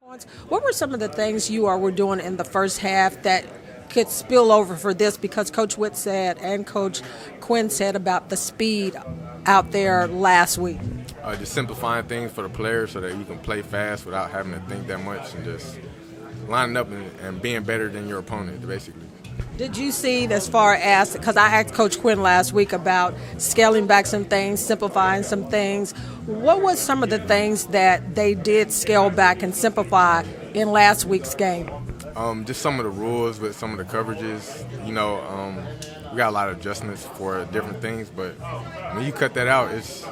What were some of the things you all were doing in the first half that could spill over for this? Because Coach Witt said and Coach Quinn said about the speed out there last week. Just simplifying things for the players so that you can play fast without having to think that much and just lining up and being better than your opponent, basically. Did you see, as far as, because I asked Coach Quinn last week about scaling back some things, simplifying some things. What was some of the things that they did scale back and simplify in last week's game? Just some of the rules with some of the coverages. We got a lot of adjustments for different things, but when you cut that out, it's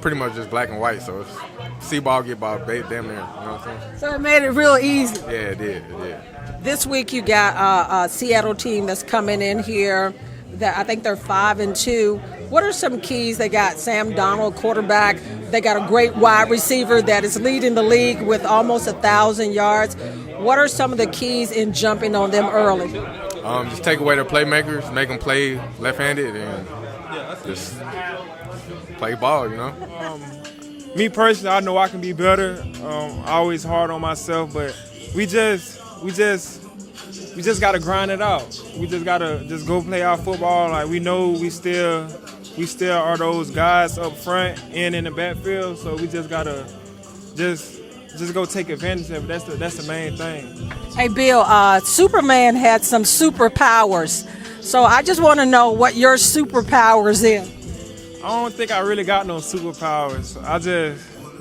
pretty much just black and white. So it's see ball, get ball, damn near. You know what I'm saying? So it made it real easy. Yeah, it did. It did. This week you got a Seattle team that's coming in here. That I think they're 5-2. What are some keys? They got Sam Donald, quarterback. They got a great wide receiver that is leading the league with almost 1,000 yards. What are some of the keys in jumping on them early? Just take away their playmakers, make them play left-handed, and just play ball. Me personally, I know I can be better. Always hard on myself, but we just gotta grind it out. We just gotta just go play our football. Like, we know we still are those guys up front and in the backfield. So we just gotta just go take advantage of it. That's the main thing. Hey, Bill, Superman had some superpowers. So I just want to know what your superpowers is. I don't think I really got no superpowers.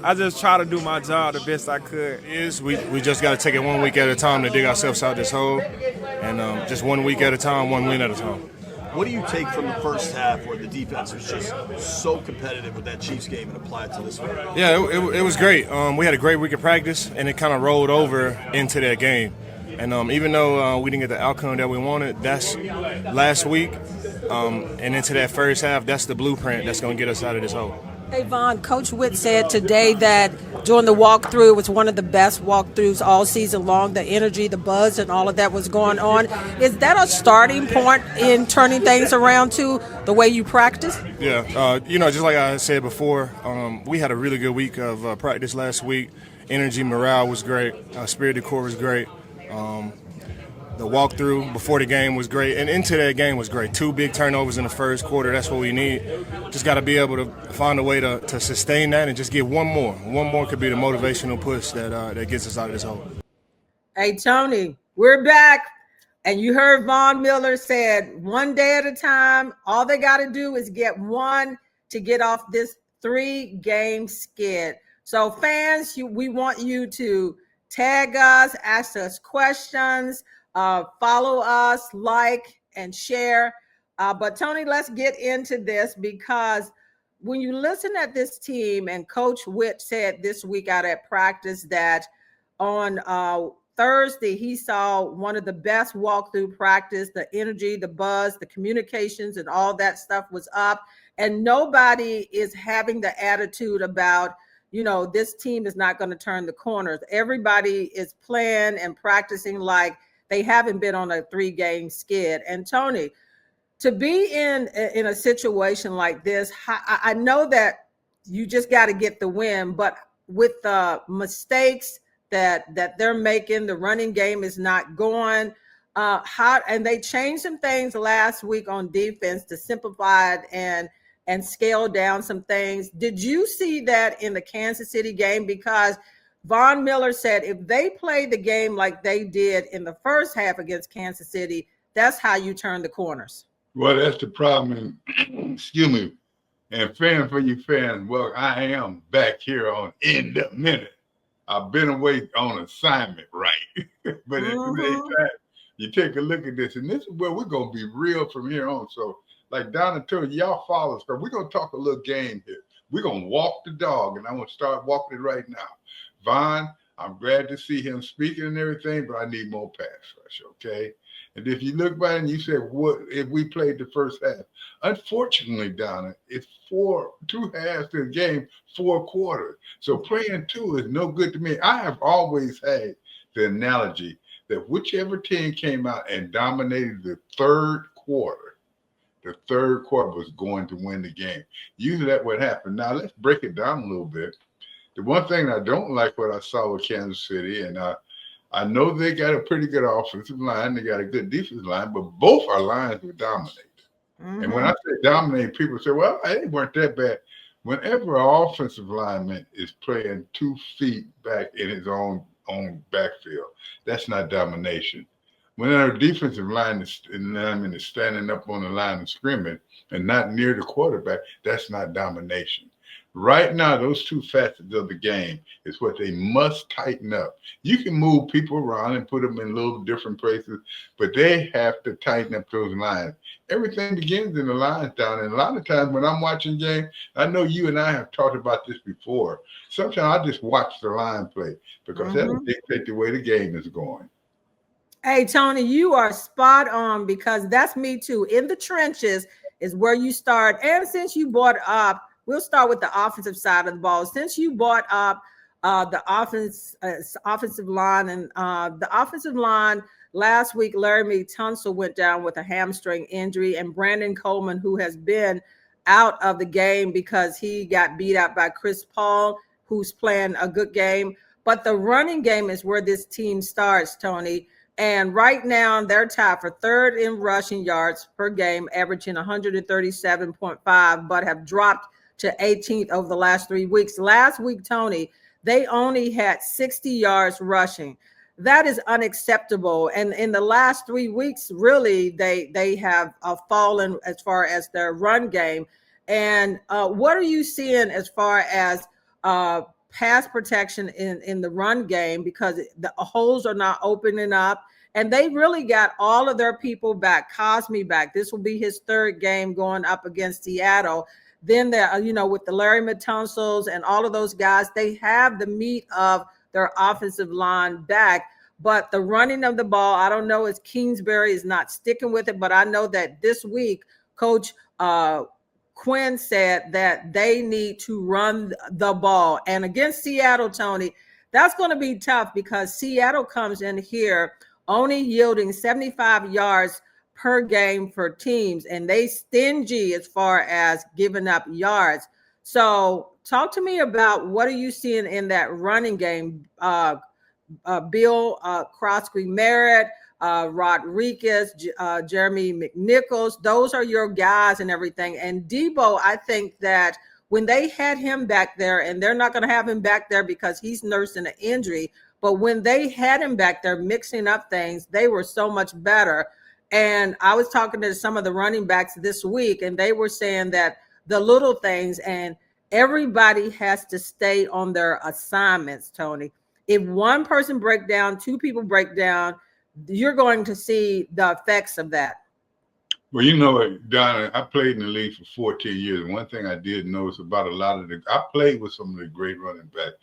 I just try to do my job the best I could. We just got to take it 1 week at a time to dig ourselves out this hole, and just 1 week at a time, one win at a time. What do you take from the first half where the defense was just so competitive with that Chiefs game and apply it to this one? Yeah, it was great. We had a great week of practice, and it kind of rolled over into that game. And even though we didn't get the outcome that we wanted, that's last week, and into that first half, that's the blueprint that's going to get us out of this hole. Hey, Vaughn, Coach Witt said today that during the walkthrough, it was one of the best walkthroughs all season long. The energy, the buzz, and all of that was going on. Is that a starting point in turning things around to the way you practice? Yeah, just like I said before, we had a really good week of practice last week. Energy, morale was great. Spirit of the core was great. The walkthrough before the game was great, and into that game was great. 2 big turnovers in the first quarter. That's what we need. Just got to be able to find a way to sustain that and just get one more. One more could be the motivational push that gets us out of this hole. Hey, Tony, we're back. And you heard Von Miller said 1 day at a time. All they got to do is get one to get off this 3-game skid. So fans, we want you to tag us, ask us questions, follow us, like, and share. But Tony, let's get into this, because when you listen at this team, and Coach Witt said this week out at practice that on Thursday he saw one of the best walkthrough practice. The energy, the buzz, the communications, and all that stuff was up. And nobody is having the attitude about, this team is not going to turn the corners. Everybody is playing and practicing like they haven't been on a 3-game skid. And Tony, to be in a situation like this, I know that you just got to get the win, but with the mistakes that they're making, the running game is not going. And they changed some things last week on defense to simplify it and scale down some things. Did you see that in the Kansas City game? Because Von Miller said if they play the game like they did in the first half against Kansas City, that's how you turn the corners. Well, that's the problem. And, excuse me. And fan for you fans, well, I am back here on In the Minute. I've been away on assignment, right? But at the same time, you take a look at this, and this is where we're going to be real from here on. So, like Donna told you, y'all follow us, because we're going to talk a little game here. We're going to walk the dog, and I'm going to start walking it right now. Vaughn, I'm glad to see him speaking and everything, but I need more pass rush, okay? And if you look back and you say, what if we played the first half? Unfortunately, Donna, it's 2 halves to the game, 4 quarters. So playing 2 is no good to me. I have always had the analogy that whichever team came out and dominated the third quarter was going to win the game. Usually that's what happened. Now let's break it down a little bit. The one thing I don't like what I saw with Kansas City, and I know they got a pretty good offensive line, they got a good defensive line, but both our lines were dominated. And when I say dominate, people say, well, they weren't that bad. Whenever an offensive lineman is playing 2 feet back in his own backfield, that's not domination. When our defensive lineman is standing up on the line of scrimmage and not near the quarterback, that's not domination. Right now, those 2 facets of the game is what they must tighten up. You can move people around and put them in little different places, but they have to tighten up those lines. Everything begins in the lines down. And a lot of times when I'm watching games, I know you and I have talked about this before. Sometimes I just watch the line play because that'll dictate the way the game is going. Hey, Tony, you are spot on because that's me too. In the trenches is where you start. And since you brought up, we'll start with the offensive side of the ball. Since you brought up the offensive line and the offensive line last week, Laremy Tunsil went down with a hamstring injury, and Brandon Coleman, who has been out of the game because he got beat out by Chris Paul, who's playing a good game. But the running game is where this team starts, Tony. And right now, they're tied for 3rd in rushing yards per game, averaging 137.5, but have dropped to 18th over the last 3 weeks. Last week, Tony, they only had 60 yards rushing. That is unacceptable. And in the last 3 weeks, really, they have fallen as far as their run game. And what are you seeing as far as pass protection in the run game? Because the holes are not opening up. And they really got all of their people back. Cosme back. This will be his 3rd game going up against Seattle. Then with the Larry Tunsil's and all of those guys, they have the meat of their offensive line back. But the running of the ball, I don't know if Kingsbury is not sticking with it, but I know that this week, Coach Quinn said that they need to run the ball. And against Seattle, Tony, that's going to be tough because Seattle comes in here only yielding 75 yards per game for teams, and they stingy as far as giving up yards. So talk to me about what are you seeing in that running game? Bill Crosby Merritt, Rodriguez, Jeremy McNichols, those are your guys and everything. And Debo, I think that when they had him back there, and they're not going to have him back there because he's nursing an injury, but when they had him back there mixing up things, they were so much better. And I was talking to some of the running backs this week, and they were saying that the little things, and everybody has to stay on their assignments, Tony. If one person break down, 2 people break down, you're going to see the effects of that. Well, you know, Donna, I played in the league for 14 years. One thing I did notice about a lot of I played with some of the great running backs,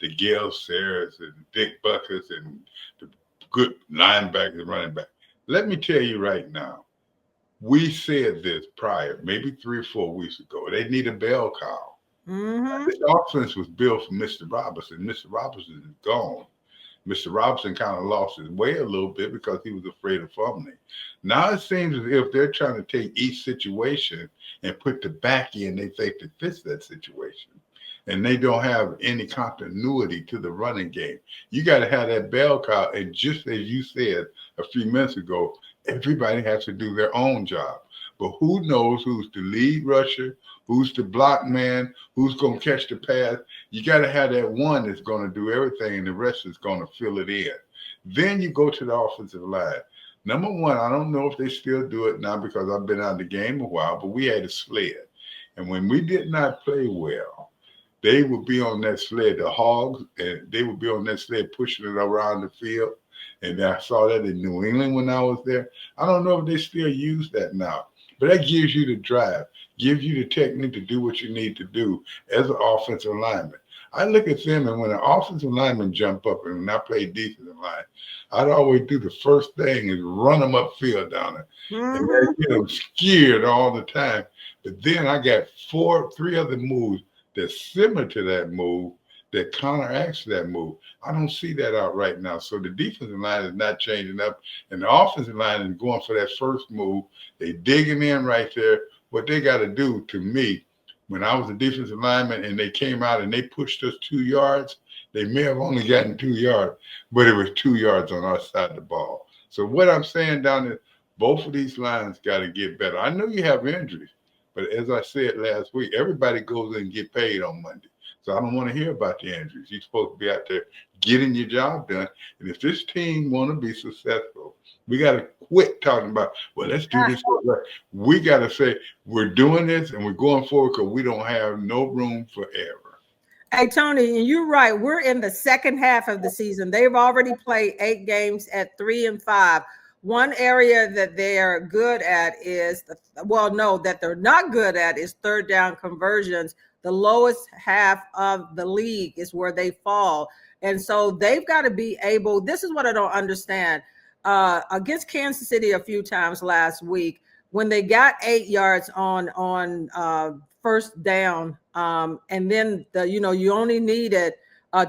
the Gail Sayers and Dick Buckets and the good linebackers and running back. Let me tell you right now, we said this prior, maybe 3 or 4 weeks ago. They need a bell cow. This offense was built for Mr. Robinson. Mr. Robinson is gone. Mr. Robinson kind of lost his way a little bit because he was afraid of fumbling. Now it seems as if they're trying to take each situation and put the back end they think that fits that situation. And they don't have any continuity to the running game. You got to have that bell cow. And just as you said a few minutes ago, everybody has to do their own job. But who knows who's the lead rusher, who's the block man, who's going to catch the pass? You got to have that one that's going to do everything, and the rest is going to fill it in. Then you go to the offensive line. Number one, I don't know if they still do it now because I've been out of the game a while, but we had a sled. And when we did not play well, they would be on that sled, the Hogs, and they would be on that sled pushing it around the field. And I saw that in New England when I was there. I don't know if they still use that now, but that gives you the drive, gives you the technique to do what you need to do as an offensive lineman. I look at them, and when an offensive lineman jump up, and when I play defensive line, I'd always do the first thing is run them upfield down there. And I get them scared all the time. But then I got 3 other moves that's similar to that move that counteracts that move. I don't see that out right now. So the defensive line is not changing up, and the offensive line is going for that first move. They digging in right there. What they got to do, to me, When I was a defensive lineman and they came out and they pushed us 2 yards, they may have only gotten 2 yards, but it was 2 yards on our side of the ball. So what I'm saying down there, both of these lines got to get better. I know you have injuries, but as I said last week, everybody goes in and get paid on Monday. So I don't want to hear about the injuries. You're supposed to be out there getting your job done. And if this team want to be successful, we got to quit talking about, well, let's do this. We got to say, we're doing this and we're going forward because we don't have no room for error. Hey, Tony, and you're right. We're in the second half of the season. They've already played 8 games at 3-5. One area that they're good at is, that they're not good at is third down conversions. The lowest half of the league is where they fall. And so they've got to be able, this is what I don't understand. Against Kansas City a few times last week, when they got 8 yards on first down, and then you only needed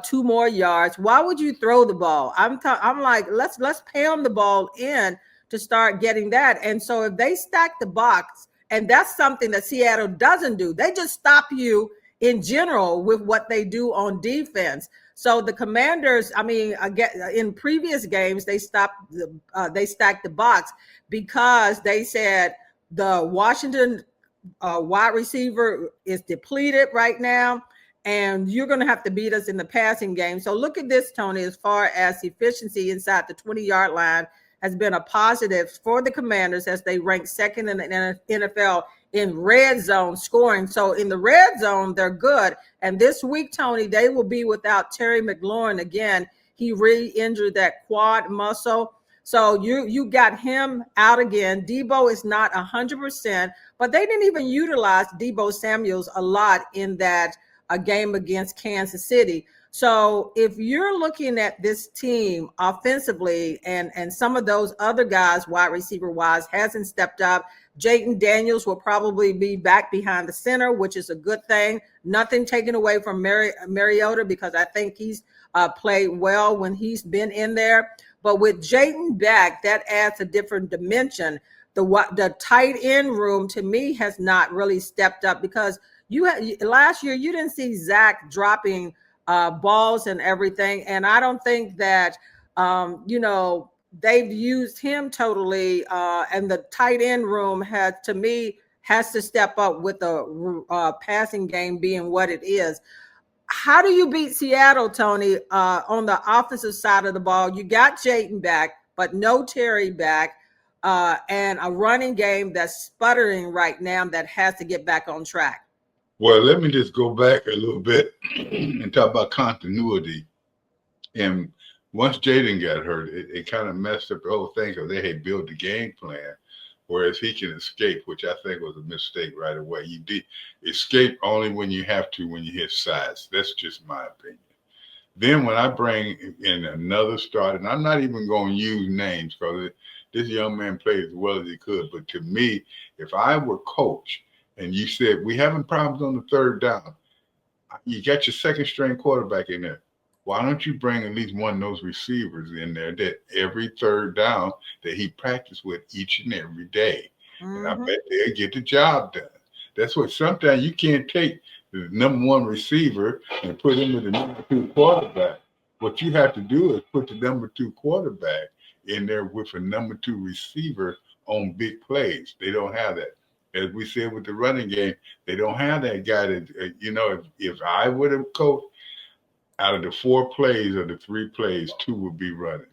2 more yards. Why would you throw the ball? I'm like, let's pound the ball in to start getting that. And so if they stack the box, and that's something that Seattle doesn't do, they just stop you in general with what they do on defense. So the Commanders, again, in previous games, they stacked the box because they said the Washington wide receiver is depleted right now, and you're going to have to beat us in the passing game. So look at this, Tony, as far as efficiency inside the 20-yard line has been a positive for the Commanders as they rank second in the NFL in red zone scoring. So in the red zone, they're good. And this week, Tony, they will be without Terry McLaurin again. He re-injured that quad muscle. So you got him out again. Debo is not 100%, but they didn't even utilize Debo Samuels a lot in that game against Kansas City. So if you're looking at this team offensively and some of those other guys, wide receiver wise, hasn't stepped up, Jayden Daniels will probably be back behind the center, which is a good thing. Nothing taken away from Mariota because I think he's played well when he's been in there. But with Jayden back, that adds a different dimension. The tight end room to me has not really stepped up because last year you didn't see Zach dropping balls and everything, and I don't think that they've used him totally. And the tight end room has to step up with the passing game being what it is. How do you beat Seattle, Tony, on the offensive side of the ball? You got Jayden back, but no Terry back, and a running game that's sputtering right now that has to get back on track. Well, let me just go back a little bit and talk about continuity. And once Jayden got hurt, it kind of messed up the whole thing because they had built the game plan, whereas he can escape, which I think was a mistake right away. You escape only when you have to, when you hit sides. That's just my opinion. Then when I bring in another starter, and I'm not even going to use names because this young man played as well as he could, but to me, if I were coach, and you said, we having problems on the third down, you got your second string quarterback in there. Why don't you bring at least one of those receivers in there that every third down that he practiced with each and every day? Mm-hmm. And I bet they'll get the job done. That's what sometimes you can't take the number 1 receiver and put him with the number 2 quarterback. What you have to do is put the number 2 quarterback in there with a number 2 receiver on big plays. They don't have that. As we said with the running game, they don't have that guy that, if I would have coached, out of the 4 plays or the 3 plays, 2 would be running.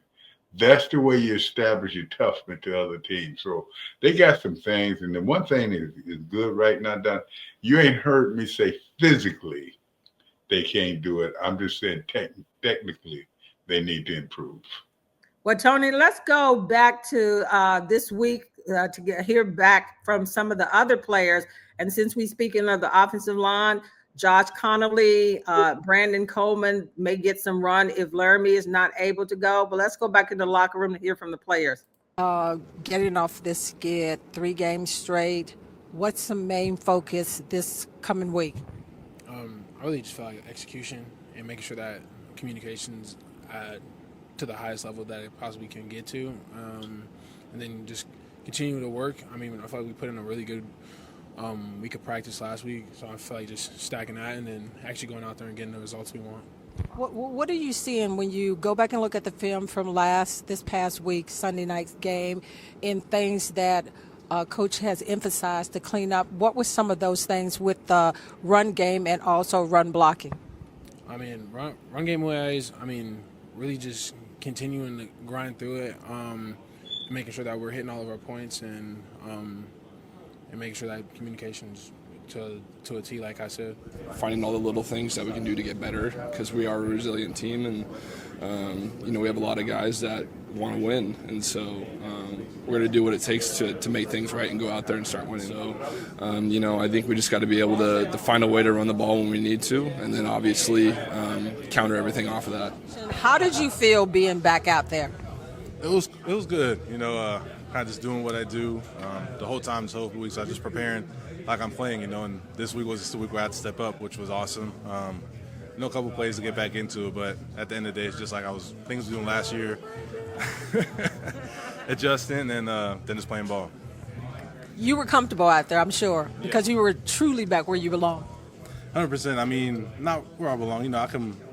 That's the way you establish your toughness to other teams. So they got some things. And the one thing that is good right now, Don, you ain't heard me say physically they can't do it. I'm just saying technically they need to improve. Well, Tony, let's go back to this week to hear back from some of the other players. And since we're speaking of the offensive line, Josh Connolly, Brandon Coleman may get some run if Laramie is not able to go. But let's go back in the locker room to hear from the players. Getting off this skid 3 games straight, what's the main focus this coming week? I really just feel like execution and making sure that communication's to the highest level that it possibly can get to, and then just continue to work. I feel like we put in a really good we could practice last week. So I feel like just stacking that and then actually going out there and getting the results we want. What are you seeing when you go back and look at the film from this past week, Sunday night's game, in things that Coach has emphasized to clean up? What were some of those things with the run game and also run blocking? I mean, run game wise, really just continuing to grind through it, making sure that we're hitting all of our points and making sure that communication's to a T, like I said. Finding all the little things that we can do to get better because we are a resilient team and, we have a lot of guys that want to win. And so we're going to do what it takes to make things right and go out there and start winning. So, I think we just got to be able to find a way to run the ball when we need to and then obviously counter everything off of that. How did you feel being back out there? It was good, kind of just doing what I do the whole time, this whole week. So I was just preparing like I'm playing, and this week was just the week where I had to step up, which was awesome. A couple plays to get back into it, but at the end of the day, it's just like things I was doing last year, adjusting and then just playing ball. You were comfortable out there, I'm sure, because you were truly back where you belong. 100%. Not where I belong.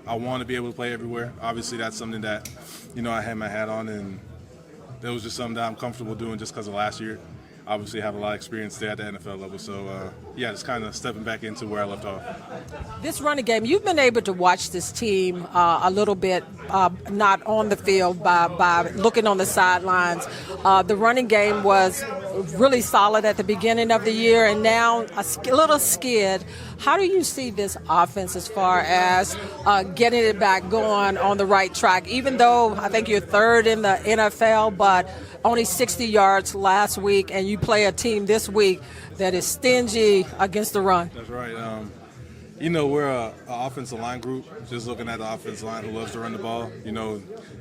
I want to be able to play everywhere. Obviously, that's something that, I had my hat on, and that was just something that I'm comfortable doing just because of last year. Obviously, have a lot of experience there at the NFL level. So, just kind of stepping back into where I left off. This running game, you've been able to watch this team a little bit, not on the field, by looking on the sidelines. The running game was really solid at the beginning of the year, and now a little skid. How do you see this offense as far as getting it back going on the right track? Even though I think you're third in the NFL, but only 60 yards last week, and you play a team this week that is stingy against the run. That's right. We're an offensive line group, just looking at the offensive line who loves to run the ball,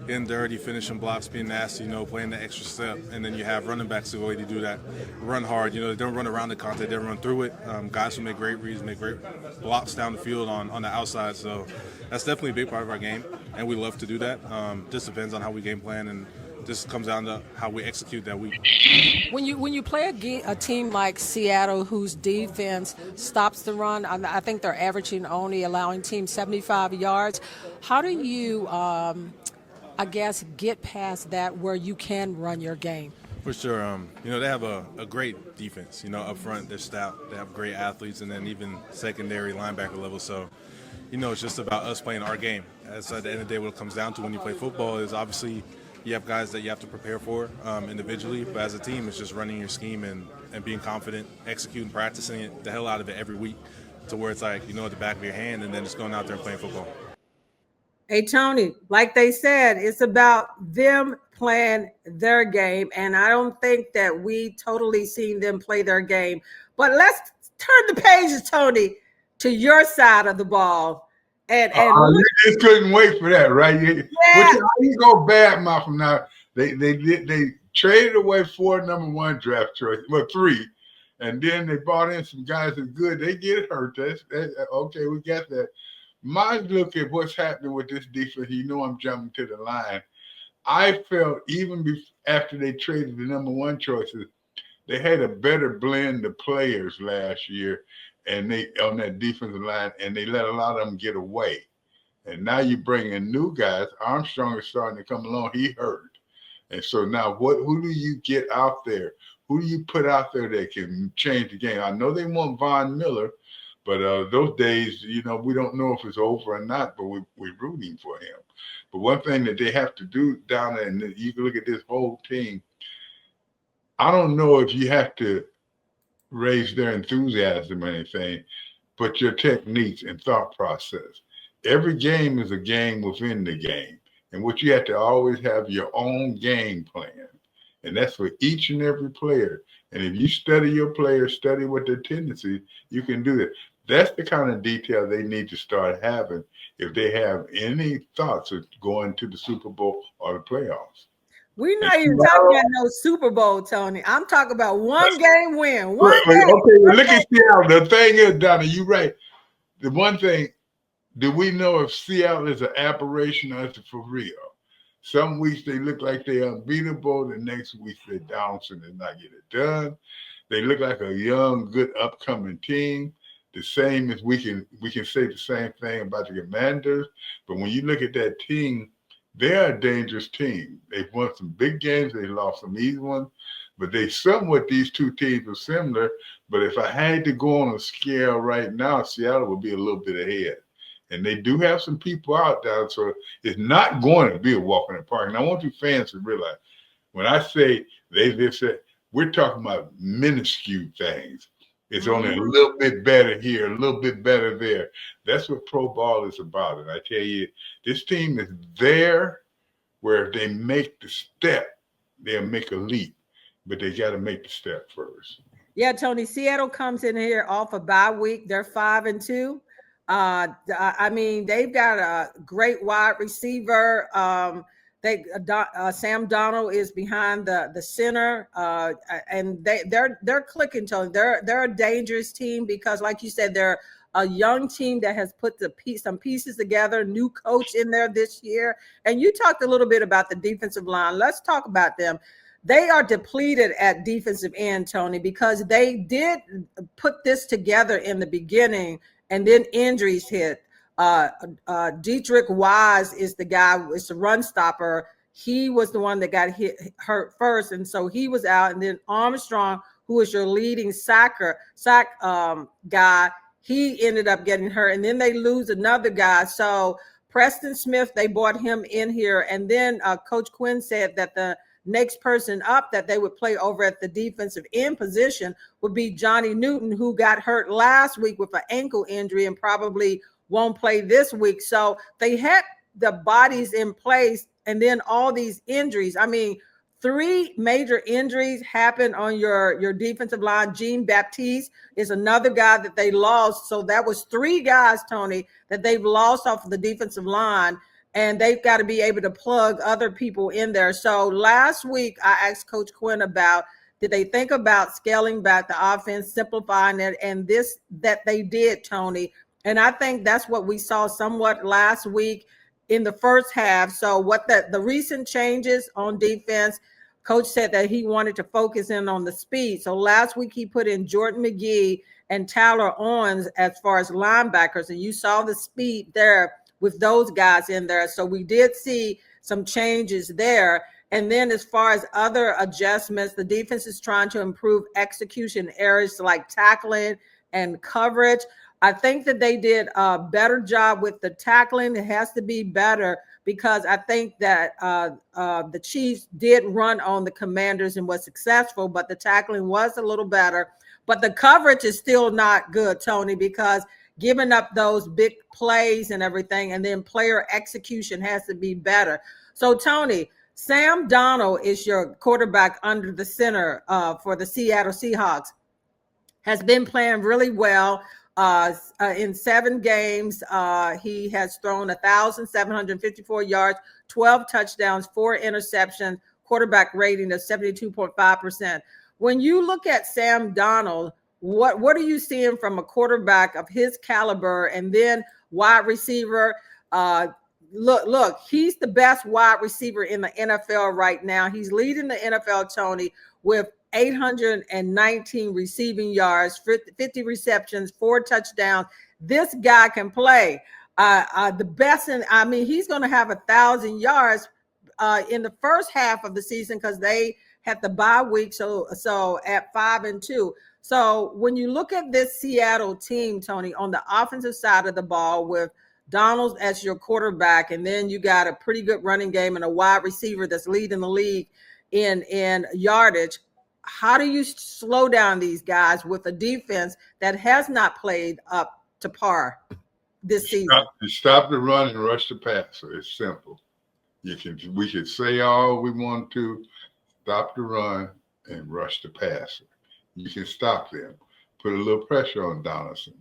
getting dirty, finishing blocks, being nasty, playing the extra step. And then you have running backs the way to do that, run hard. They don't run around the contact, they run through it. Guys who make great reads, make great blocks down the field on the outside. So that's definitely a big part of our game, and we love to do that. Just depends on how we game plan, and just comes down to how we execute that week. When you play a team like Seattle, whose defense stops the run, I think they're averaging only allowing teams 75 yards. How do you, get past that where you can run your game? For sure. They have a great defense, up front. They're stout. They have great athletes, and then even secondary linebacker level. So, it's just about us playing our game. As at the end of the day, what it comes down to when you play football is obviously you have guys that you have to prepare for individually, but as a team, it's just running your scheme and being confident, executing, practicing it, the hell out of it every week to where it's like, at the back of your hand, and then just going out there and playing football. Hey, Tony, like they said, it's about them playing their game, and I don't think that we totally seen them play their game. But let's turn the pages, Tony, to your side of the ball. And you just couldn't wait for that, right? You go bad mouth from now. They traded away 4 number 1 draft choices, 3, and then they brought in some guys that are good. They get hurt. That's okay. We got that. My look at what's happening with this defense. I'm jumping to the line. I felt even after they traded the number 1 choices, they had a better blend of players last year. And they on that defensive line, and they let a lot of them get away. And now you bring in new guys. Armstrong is starting to come along. He hurt. And so now who do you get out there? Who do you put out there that can change the game? I know they want Von Miller, but those days, we don't know if it's over or not, but we're rooting for him. But one thing that they have to do down there, and you can look at this whole team, I don't know if you have to raise their enthusiasm or anything, but your techniques and thought process. Every game is a game within the game. And what you have to always have your own game plan. And that's for each and every player. And if you study your players, study what their tendencies, you can do that. That's the kind of detail they need to start having if they have any thoughts of going to the Super Bowl or the playoffs. We're not even talking about no Super Bowl, Tony. I'm talking about one game win. One game. Okay, look at Seattle. The thing is, Donna, you're right. The one thing, do we know if Seattle is an aberration or is it for real? Some weeks they look like they're unbeatable. The next week they're down and they not get it done. They look like a young, good, upcoming team. The same as we can say the same thing about the Commanders. But when you look at that team, they're a dangerous team. They've won some big games. They lost some easy ones. But these two teams are similar. But if I had to go on a scale right now, Seattle would be a little bit ahead. And they do have some people out there, so it's not going to be a walk in the park. And I want you fans to realize, when I say they said, we're talking about minuscule things. It's only a little bit better here, a little bit better there. That's what pro ball is about. And I tell you, this team is there where if they make the step, they'll make a leap. But they got to make the step first. Yeah, Tony, Seattle comes in here off a bye week. They're 5-2. I mean, they've got a great wide receiver. Sam Donald is behind the center, and they're clicking, Tony. They're a dangerous team because, like you said, they're a young team that has put some pieces together. New coach in there this year, and you talked a little bit about the defensive line. Let's talk about them. They are depleted at defensive end, Tony, because they did put this together in the beginning, and then injuries hit. Dietrich Wise is the guy, is the run stopper. He was the one that got hurt first, and so he was out. And then Armstrong, who is your leading sack guy, he ended up getting hurt. And then they lose another guy. So Preston Smith, they brought him in here. And then Coach Quinn said that the next person up that they would play over at the defensive end position would be Johnny Newton, who got hurt last week with an ankle injury and probably won't play this week. So they had the bodies in place, and then all these injuries. I mean, 3 major injuries happened on your defensive line. Jean Baptiste is another guy that they lost. So that was 3 guys, Tony, that they've lost off of the defensive line, and they've got to be able to plug other people in there. So last week I asked Coach Quinn about, did they think about scaling back the offense, simplifying it, and that they did, Tony. And I think that's what we saw somewhat last week in the first half. So what the recent changes on defense, Coach said that he wanted to focus in on the speed. So last week he put in Jordan McGee and Tyler Owens as far as linebackers, and you saw the speed there with those guys in there. So we did see some changes there. And then as far as other adjustments, the defense is trying to improve execution areas like tackling and coverage. I think that they did a better job with the tackling. It has to be better because I think that the Chiefs did run on the Commanders and was successful, but the tackling was a little better. But the coverage is still not good, Tony, because giving up those big plays and everything, and then player execution has to be better. So, Tony, Sam Donald is your quarterback under the center for the Seattle Seahawks, has been playing really well. In 7 games, he has thrown 1,754 yards, 12 touchdowns, 4 interceptions, quarterback rating of 72.5%. When you look at Sam Donald, what are you seeing from a quarterback of his caliber? And then wide receiver, look, he's the best wide receiver in the NFL right now. He's leading the NFL, Tony, with 819 receiving yards, 50 receptions, 4 touchdowns. This guy can play. The best, he's going to have 1,000 yards in the first half of the season because they had the bye week. So at 5-2. So when you look at this Seattle team, Tony, on the offensive side of the ball with Donald as your quarterback, and then you got a pretty good running game and a wide receiver that's leading the league in yardage. How do you slow down these guys with a defense that has not played up to par this season? Stop the run and rush the passer. It's simple. We can say all we want to. Stop the run and rush the passer. You can stop them. Put a little pressure on Donaldson.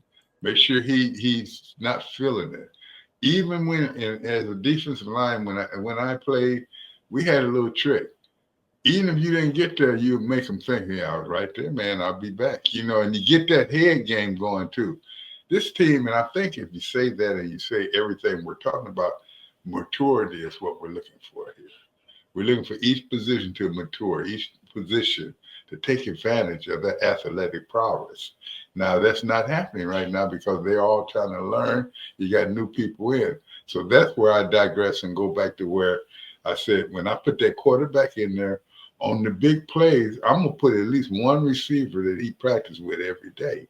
Make sure he's not feeling it. Even when as a defensive line, when I played, we had a little trick. Even if you didn't get there, you make them think, yeah, I was right there, man, I'll be back. And you get that head game going too. This team, and I think if you say that and you say everything we're talking about, maturity is what we're looking for here. We're looking for each position to mature, each position to take advantage of that athletic prowess. Now, that's not happening right now because they're all trying to learn. You got new people in. So that's where I digress and go back to where I said, when I put that quarterback in there on the big plays, I'm going to put at least one receiver that he practices with every day.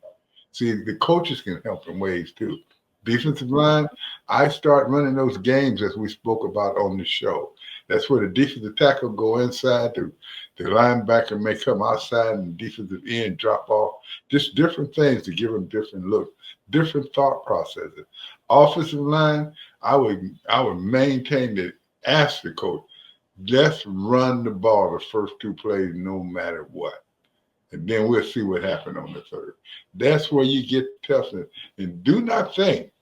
See, the coaches can help in ways too. Defensive line, I start running those games as we spoke about on the show. That's where the defensive tackle go inside, the linebacker may come outside, and the defensive end drop off. Just different things to give them different looks, different thought processes. Offensive line, I would maintain that. Ask the coach, let's run the ball the first two plays no matter what. And then we'll see what happened on the third. That's where you get toughness. And do not think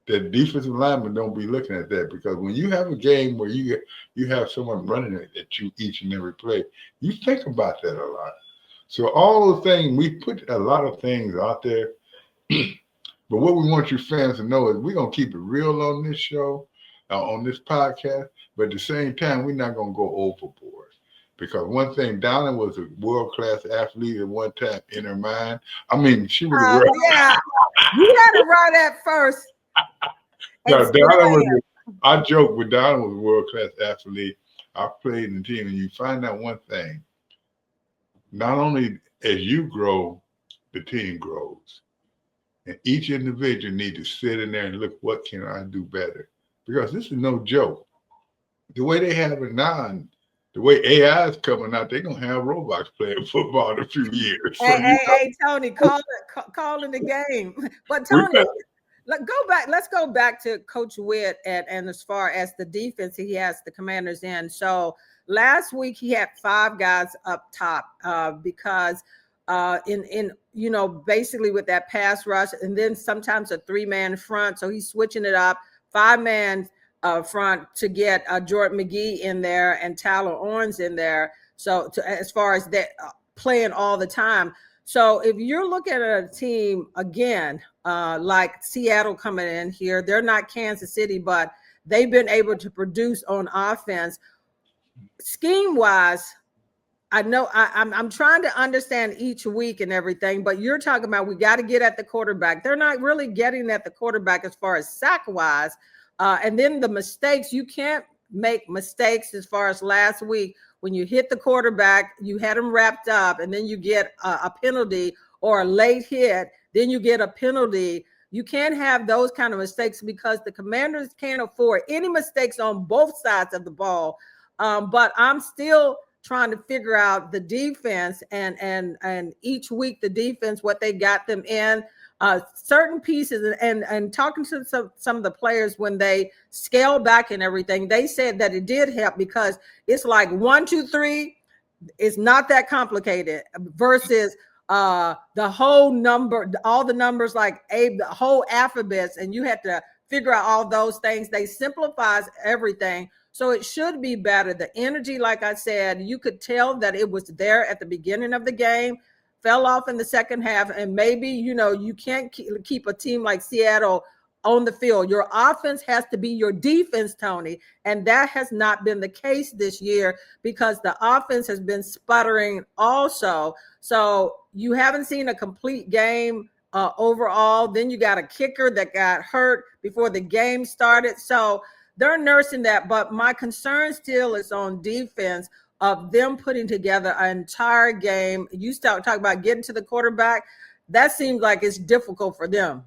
that defensive linemen don't be looking at that, because when you have a game where you have someone running at you each and every play, you think about that a lot. So all those things, we put a lot of things out there. But what we want you fans to know is we're going to keep it real on this show, on this podcast. But at the same time, we're not going to go overboard. Because one thing, Donna was a world-class athlete at one time in her mind. I mean, she was yeah, you had to run that first. No, I joke, but Donna was a world-class athlete. I played in the team, and you find out one thing. Not only as you grow, the team grows. And each individual needs to sit in there and look, what can I do better? Because this is no joke. The way they have it now, the way AI is coming out, they're going to have robots playing football in a few years. Hey, Tony, call in the game. But Tony, let's go back to Coach Witt and as far as the defense he has the Commanders in. So last week he had 5 guys up top because in basically with that pass rush, and then sometimes a 3-man front. So he's switching it up, 5-man front to get Jordan McGee in there and Tyler Owens in there. So as far as that playing all the time. So if you're looking at a team again, like Seattle coming in here, they're not Kansas City, but they've been able to produce on offense. Scheme wise, I know I'm trying to understand each week and everything, but you're talking about we got to get at the quarterback. They're not really getting at the quarterback as far as sack wise. And then the mistakes, you can't make mistakes as far as last week when you hit the quarterback, you had him wrapped up, and then you get a penalty or a late hit, then you get a penalty. You can't have those kind of mistakes because the Commanders can't afford any mistakes on both sides of the ball. But I'm still trying to figure out the defense and each week the defense, what they got them in. Certain pieces and talking to some of the players when they scale back and everything, they said that it did help because it's like 1, 2, 3. It's not that complicated versus the whole number, all the numbers like the whole alphabets, and you had to figure out all those things. They simplifies everything. So it should be better. The energy, like I said, you could tell that it was there at the beginning of the game, fell off in the second half, and maybe, you can't keep a team like Seattle on the field. Your offense has to be your defense, Tony, and that has not been the case this year because the offense has been sputtering also. So you haven't seen a complete game overall. Then you got a kicker that got hurt before the game started. So they're nursing that, but my concern still is on defense of them putting together an entire game. You start talking about getting to the quarterback. That seems like it's difficult for them.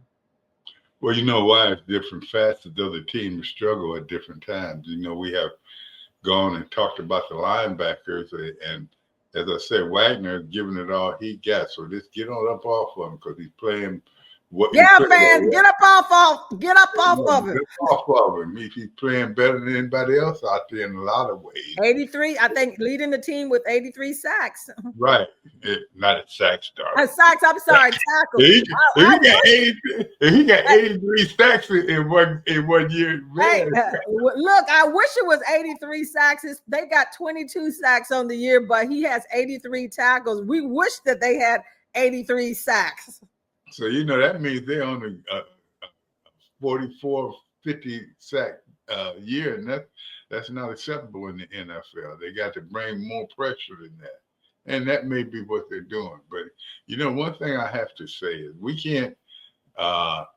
Well, you know why it's different facets of the team struggle at different times. We have gone and talked about the linebackers, and as I said, Wagner is giving it all he got. So just get on up off of him because he's playing. Man, get up off of him. Get off of him. He's playing better than anybody else out there in a lot of ways. 83, I think, leading the team with 83 sacks. Right. Not a sack star. Sacks, I'm sorry, tackles. He got 83 sacks in one year. Hey, look, I wish it was 83 sacks. They got 22 sacks on the year, but he has 83 tackles. We wish that they had 83 sacks. So, that means they're on a 44, 50 sack year, and that's not acceptable in the NFL. They got to bring more pressure than that. And that may be what they're doing. But, one thing I have to say is we can't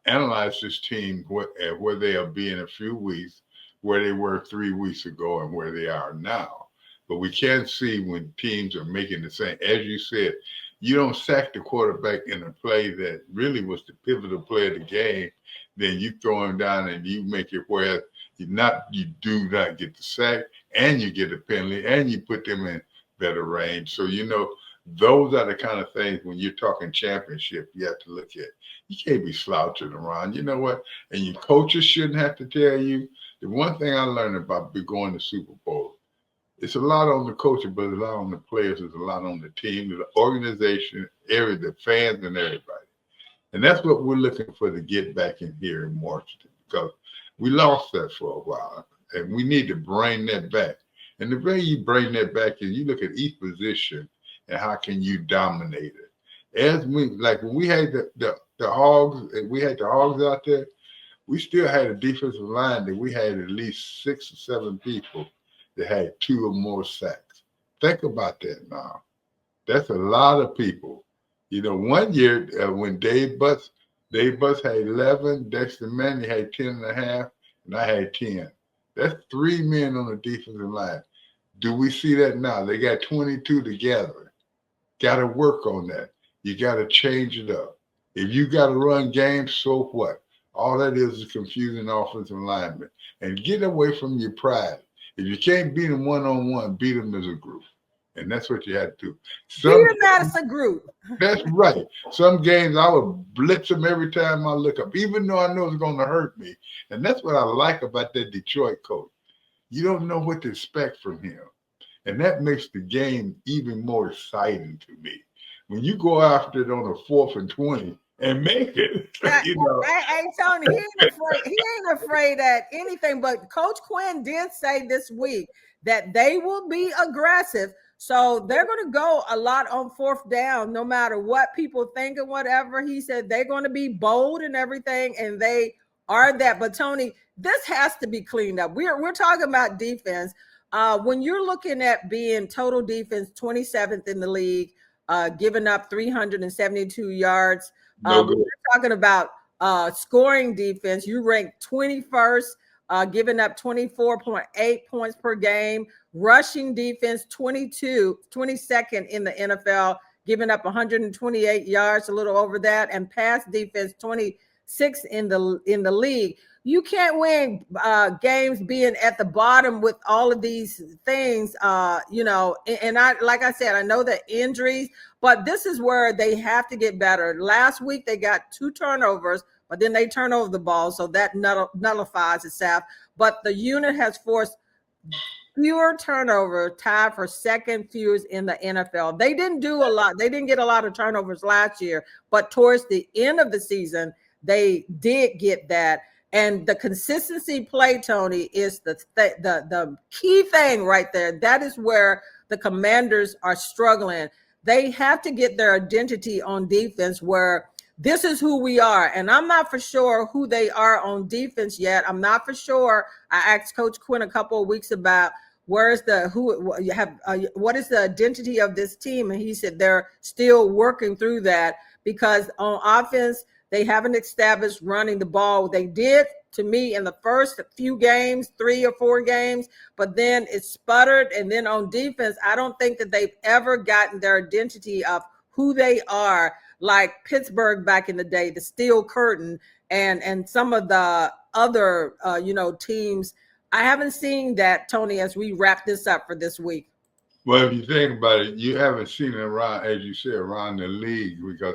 analyze this team where they'll be in a few weeks, where they were 3 weeks ago and where they are now. But we can see when teams are making the same. As you said, you don't sack the quarterback in a play that really was the pivotal play of the game. Then you throw him down and you make it where you do not get the sack and you get a penalty and you put them in better range. So, those are the kind of things when you're talking championship, you have to look at. You can't be slouching around. You know what? And your coaches shouldn't have to tell you. The one thing I learned about going to Super Bowl, it's a lot on the coaches, but it's a lot on the players, it's a lot on the team, the organization, the fans, and everybody. And that's what we're looking for to get back in here in Washington, because we lost that for a while, and we need to bring that back. And the way you bring that back is you look at each position and how can you dominate it. As when we had the Hogs, and we had the Hogs out there, we still had a defensive line that we had at least 6 or 7 people that had 2 or more sacks. Think about that now. That's a lot of people. One year when Dave Butts had 11, Dexter Manley had 10.5, and I had 10. That's 3 men on the defensive line. Do we see that now? They got 22 together. Got to work on that. You got to change it up. If you got to run games, so what? All that is confusing offensive linemen. And get away from your pride. If you can't beat them one-on-one, beat them as a group. And that's what you had to do. Beat them as a group. That's right. Some games I would blitz them every time I look up, even though I know it's going to hurt me. And that's what I like about that Detroit coach. You don't know what to expect from him. And that makes the game even more exciting to me. When you go after it on a 4th and 20 and make it, Hey, Tony, he ain't afraid at anything. But Coach Quinn did say this week that they will be aggressive. So they're going to go a lot on 4th down, no matter what people think and whatever. He said they're going to be bold and everything, and they are that. But Tony, this has to be cleaned up. We're talking about defense. When you're looking at being total defense 27th in the league, giving up 372 yards. We're talking about scoring defense. You rank 21st, giving up 24.8 points per game. Rushing defense, 22nd in the NFL, giving up 128 yards, a little over that. And pass defense, 26th in the league. You can't win games being at the bottom with all of these things, and like I said, I know the injuries, but this is where they have to get better. Last week, they got 2 turnovers, but then they turn over the ball, so that nullifies itself. But the unit has forced fewer turnovers, tied for second fewest in the NFL. They didn't do a lot. They didn't get a lot of turnovers last year, but towards the end of the season, they did get that. And the consistency play, Tony, is the key thing right there. That is where the Commanders are struggling. They have to get their identity on defense, where this is who we are. And I'm not for sure who they are on defense yet. I'm not for sure. I asked Coach Quinn a couple of weeks about what is the identity of this team, and he said they're still working through that, because on offense, they haven't established running the ball. They did, to me, in the first few games, 3 or 4 games, but then it sputtered. And then on defense, I don't think that they've ever gotten their identity of who they are, like Pittsburgh back in the day, the Steel Curtain, and some of the other, teams. I haven't seen that, Tony, as we wrap this up for this week. Well, if you think about it, you haven't seen it around, as you said, around the league, because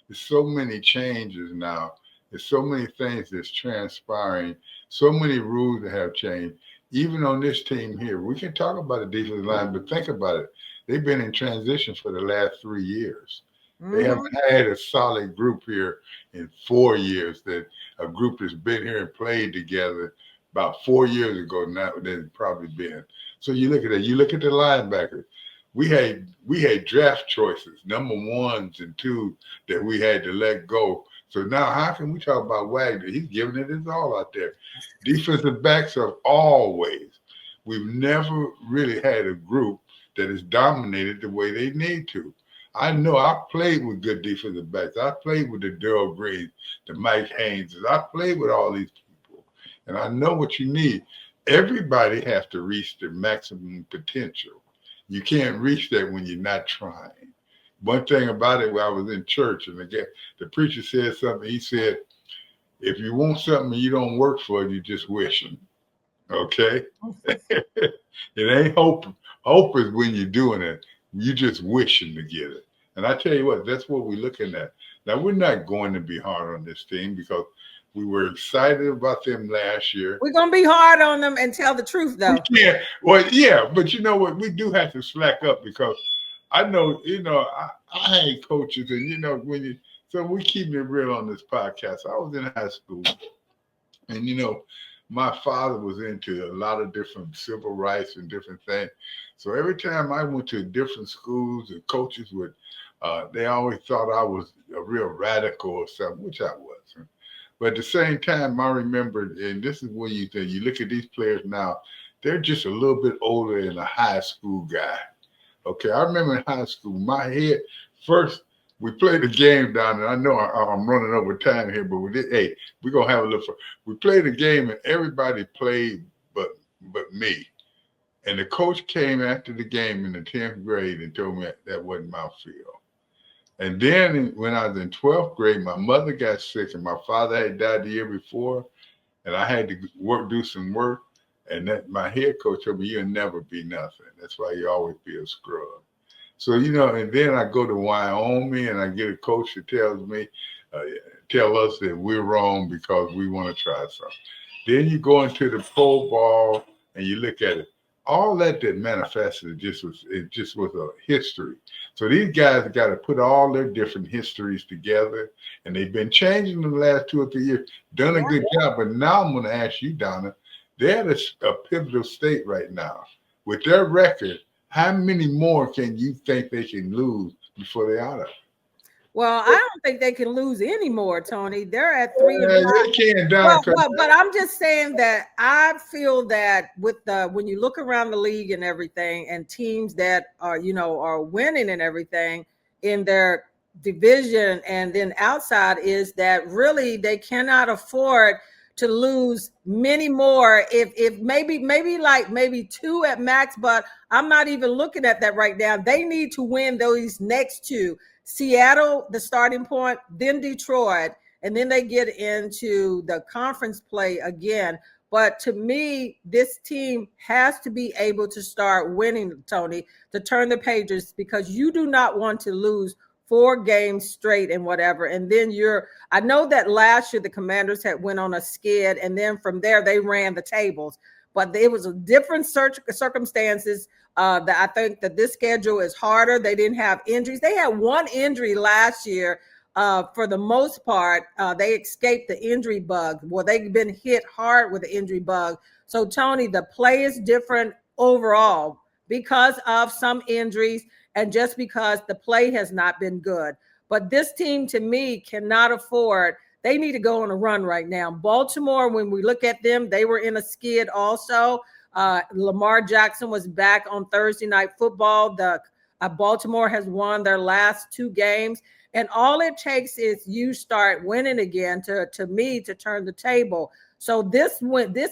there's so many changes now. There's so many things that's transpiring, so many rules that have changed. Even on this team here, we can talk about the defensive line, but think about it. They've been in transition for the last 3 years. Mm-hmm. They haven't had a solid group here in 4 years, that a group that's been here and played together about 4 years ago now, they've probably been. So you look at that. You look at the linebackers. We had draft choices, number 1s and 2s, that we had to let go. So now how can we talk about Wagner? He's giving it his all out there. Defensive backs are always. We've never really had a group that is dominated the way they need to. I know I played with good defensive backs. I played with the Darrell Greens, the Mike Haynes. I played with all these people, and I know what you need. Everybody has to reach their maximum potential. You can't reach that when you're not trying. One thing about it, when I was in church, and again, the preacher said something. He said, "If you want something and you don't work for it, you just wishing." Okay, it ain't hope. Hope is when you're doing it. You just wishing to get it. And I tell you what, that's what we're looking at. Now, we're not going to be hard on this team because we were excited about them last year. We're going to be hard on them and tell the truth, though. Yeah, well, yeah, but you know what? We do have to slack up because I know, I hate coaches, and so we keep it real on this podcast. I was in high school, and my father was into a lot of different civil rights and different things. So every time I went to different schools, the coaches they always thought I was a real radical or something, which I wasn't. But at the same time, I remember, and this is what you think, you look at these players now, they're just a little bit older than a high school guy. Okay, I remember in high school, my head, first, we played a game down there. I know I'm running over time here, but we're going to have a little fun. We played a game, and everybody played but me. And the coach came after the game in the 10th grade and told me that wasn't my field. And then when I was in 12th grade, my mother got sick, and my father had died the year before, and I had to do some work. And my head coach told me, "You'll never be nothing. That's why you always be a scrub." So, and then I go to Wyoming, and I get a coach that tells me, tell us that we're wrong because we want to try something. Then you go into the pro ball, and you look at it. All that manifested just was a history. So these guys got to put all their different histories together, and they've been changing in the last 2 or 3 years, done a good job. But now I'm going to ask you, Donna, they're at a pivotal state right now. With their record, how many more can you think they can lose before they're out of it? Well, I don't think they can lose anymore, Tony. They're at 3 and 5. They can't, Donna. But I'm just saying that I feel that when you look around the league and everything, and teams that are winning and everything in their division and then outside, is that really they cannot afford to lose many more. If maybe 2 at max, but I'm not even looking at that right now. They need to win those next 2. Seattle, the starting point, then Detroit, and then they get into the conference play again. But to me, this team has to be able to start winning, Tony, to turn the pages, because you do not want to lose 4 games straight and whatever. And then I know that last year the Commanders had went on a skid, and then from there they ran the tables. But it was a different circumstances. That I think that this schedule is harder. They didn't have injuries. They had 1 injury last year. For the most part, they escaped the injury bug. Well, they've been hit hard with the injury bug. So, Tony, the play is different overall because of some injuries and just because the play has not been good. But this team, to me, cannot afford. They need to go on a run right now. Baltimore, when we look at them, they were in a skid also. Lamar Jackson was back on Thursday Night Football. Baltimore has won their last 2 games. And all it takes is you start winning again to turn the table. So this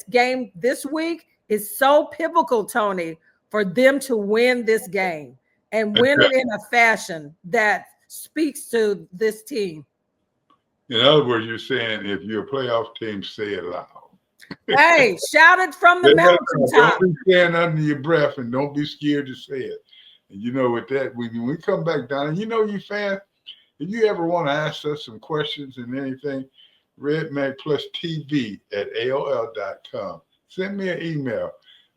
game this week is so pivotal, Tony, for them to win this game and win it in a fashion that speaks to this team. In other words, you're saying if you're a playoff team, say it loud. Hey, shout it from the mountaintop. Don't be saying under your breath, and don't be scared to say it. And with that, when we come back down, you fans, if you ever want to ask us some questions and anything, RedMag Plus TV at AOL.com. Send me an email.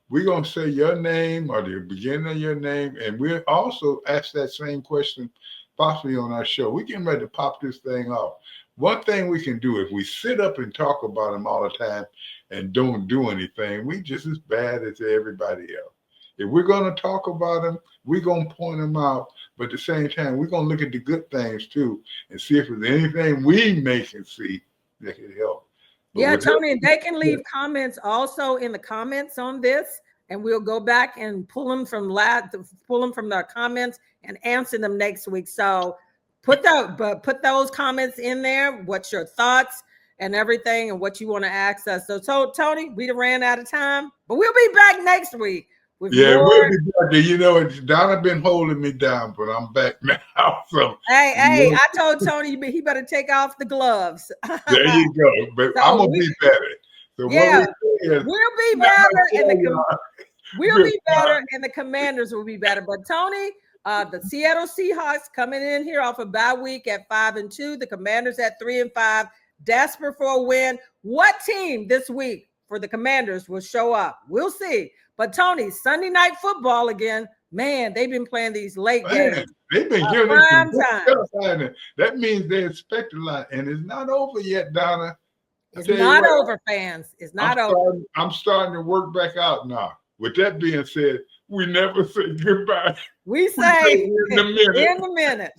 We're going to say your name or the beginning of your name, and we'll also ask that same question possibly on our show. We're getting ready to pop this thing off. One thing we can do, if we sit up and talk about them all the time and don't do anything, we just as bad as everybody else. If we're going to talk about them, we're going to point them out. But at the same time, we're going to look at the good things too and see if there's anything we can see that can help. Yeah, Tony, and they can leave comments also in the comments on this. and we'll go back and pull them from their comments and answer them next week. So put those comments in there. What's your thoughts and everything, and what you want to ask us. So Tony, we ran out of time, but we'll be back next week. We'll be back. You know, Donna been holding me down, but I'm back now. So hey, I told Tony he better take off the gloves. There you go. But so I'm gonna be better. So yeah, we'll be better, we'll be better, and the Commanders will be better. But Tony, the Seattle Seahawks coming in here off a bye week at 5-2. The Commanders at 3-5. Desperate for a win. What team this week for the Commanders will show up? We'll see. But Tony, Sunday night football again. Man, they've been playing these late games. They've been giving prime time. That means they expect a lot, and it's not over yet, Donna. It's not over, fans. It's not over. I'm starting to work back out now. With that being said, we never say goodbye. We say in a minute. In a minute.